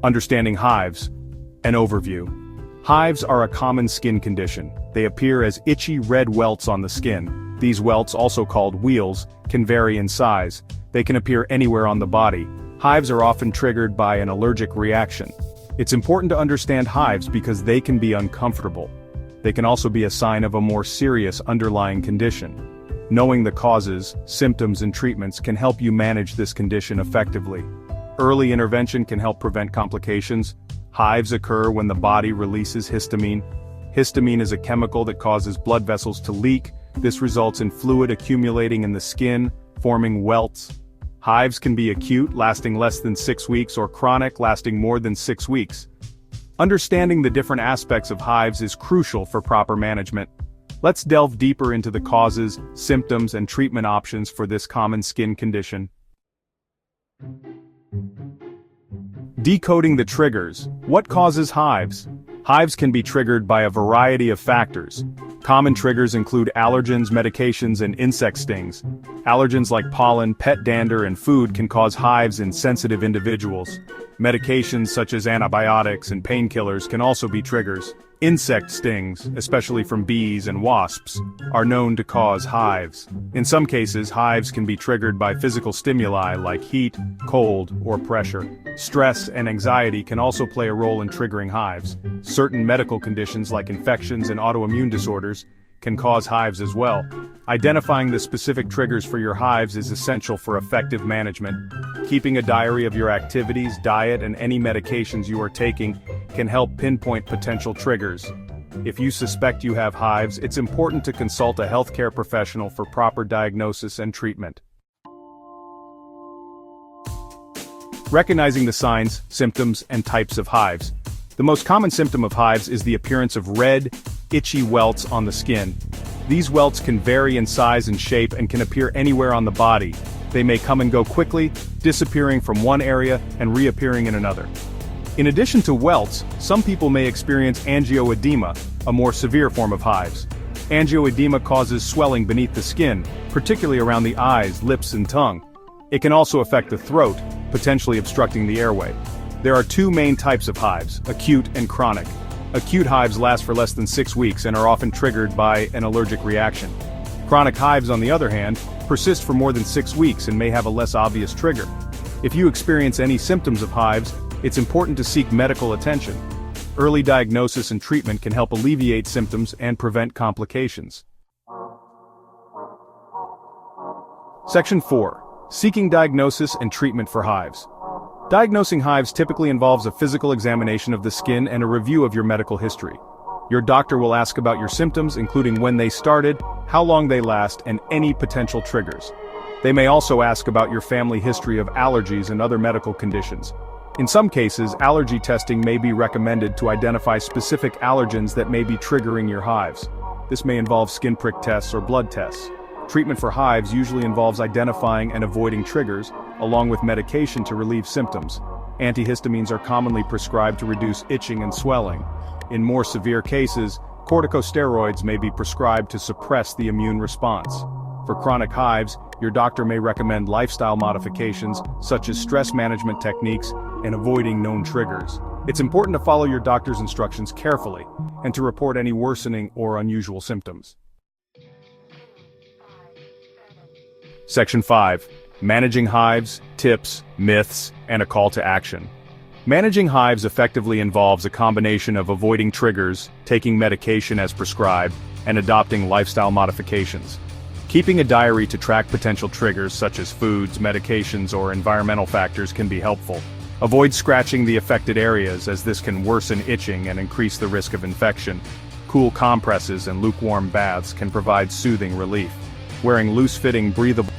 Understanding hives. An overview. Hives are a common skin condition. They appear as itchy red welts on the skin. These welts, also called wheals, can vary in size. They can appear anywhere on the body. Hives are often triggered by an allergic reaction. It's important to understand hives because they can be uncomfortable. They can also be a sign of a more serious underlying condition. Knowing the causes, symptoms and treatments can help you manage this condition effectively. Early intervention can help prevent complications. Hives occur when the body releases histamine. Histamine is a chemical that causes blood vessels to leak. This results in fluid accumulating in the skin, forming welts. Hives can be acute, lasting less than 6 weeks, or chronic, lasting more than 6 weeks. Understanding the different aspects of hives is crucial for proper management. Let's delve deeper into the causes, symptoms, and treatment options for this common skin condition. Decoding the triggers. What causes hives? Hives can be triggered by a variety of factors. Common triggers include allergens, medications, and insect stings. Allergens like pollen, pet dander, and food can cause hives in sensitive individuals. Medications such as antibiotics and painkillers can also be triggers. Insect stings, especially from bees and wasps, are known to cause hives. In some cases, hives can be triggered by physical stimuli like heat, cold, or pressure. Stress and anxiety can also play a role in triggering hives. Certain medical conditions like infections and autoimmune disorders can cause hives as well. Identifying the specific triggers for your hives is essential for effective management. Keeping a diary of your activities, diet, and any medications you are taking can help pinpoint potential triggers. If you suspect you have hives, it's important to consult a healthcare professional for proper diagnosis and treatment. Recognizing the signs, symptoms, and types of hives. The most common symptom of hives is the appearance of red, itchy welts on the skin. These welts can vary in size and shape and can appear anywhere on the body. They may come and go quickly, disappearing from one area and reappearing in another. In addition to welts, some people may experience angioedema, a more severe form of hives. Angioedema causes swelling beneath the skin, particularly around the eyes, lips, and tongue. It can also affect the throat, potentially obstructing the airway. There are two main types of hives, acute and chronic. Acute hives last for less than 6 weeks and are often triggered by an allergic reaction. Chronic hives, on the other hand, persist for more than 6 weeks and may have a less obvious trigger. If you experience any symptoms of hives, it's important to seek medical attention. Early diagnosis and treatment can help alleviate symptoms and prevent complications. Section 4. Seeking diagnosis and treatment for hives. Diagnosing hives typically involves a physical examination of the skin and a review of your medical history. Your doctor will ask about your symptoms, including when they started, how long they last, and any potential triggers. They may also ask about your family history of allergies and other medical conditions. In some cases, allergy testing may be recommended to identify specific allergens that may be triggering your hives. This may involve skin prick tests or blood tests. Treatment for hives usually involves identifying and avoiding triggers, along with medication to relieve symptoms. Antihistamines are commonly prescribed to reduce itching and swelling. In more severe cases, corticosteroids may be prescribed to suppress the immune response. For chronic hives, your doctor may recommend lifestyle modifications, such as stress management techniques and avoiding known triggers. It's important to follow your doctor's instructions carefully, and to report any worsening or unusual symptoms. Section 5. Managing hives, tips, myths, and a call to action. Managing hives effectively involves a combination of avoiding triggers, taking medication as prescribed, and adopting lifestyle modifications. Keeping a diary to track potential triggers such as foods, medications, or environmental factors can be helpful. Avoid scratching the affected areas, as this can worsen itching and increase the risk of infection. Cool compresses and lukewarm baths can provide soothing relief. Wearing loose-fitting, breathable